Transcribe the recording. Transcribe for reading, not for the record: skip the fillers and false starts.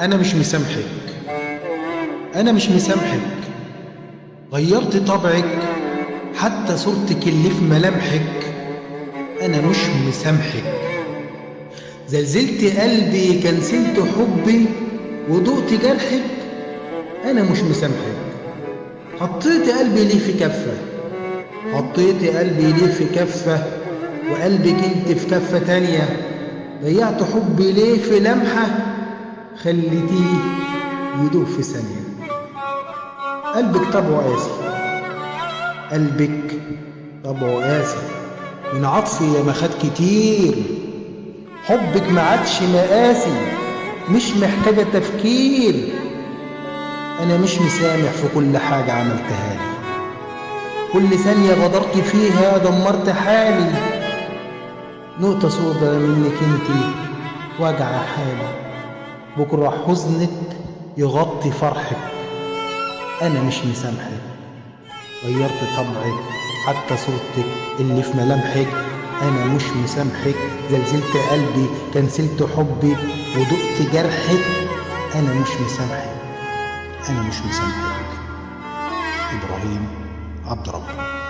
أنا مش مسامحك. أنا مش مسامحك. غيرت طبعك، حتى صورتك اللي في ملامحك. أنا مش مسامحك. زلزلت قلبي، كنسلت حبي، ودقت جرحك. أنا مش مسامحك. حطيت قلبي ليه في كفة، حطيت قلبي ليه في كفة، وقلبك انت في كفة تانية. ضيعت حبي ليه في لمحة، خليتيه يدوب في ثانية. قلبك طبعه قاسي، قلبك طبعه قاسي، من عطفي يا ما خد كتير. حبك ما عادش مقاسي، مش محتاجة تفكير. أنا مش مسامح في كل حاجة عملتها لي، كل ثانية غدرت فيها دمرت حالي. نقطة سودة منك انتي وجع حالي، بكرة حزنك يغطي فرحك. أنا مش مسامحك. غيرت طبعك، حتى صورتك اللي في ملامحك. أنا مش مسامحك. زلزلت قلبي، كنسلت حبي، ودقت جرحك. أنا مش مسامحك. أنا مش مسامحك. إبراهيم عبد ربه.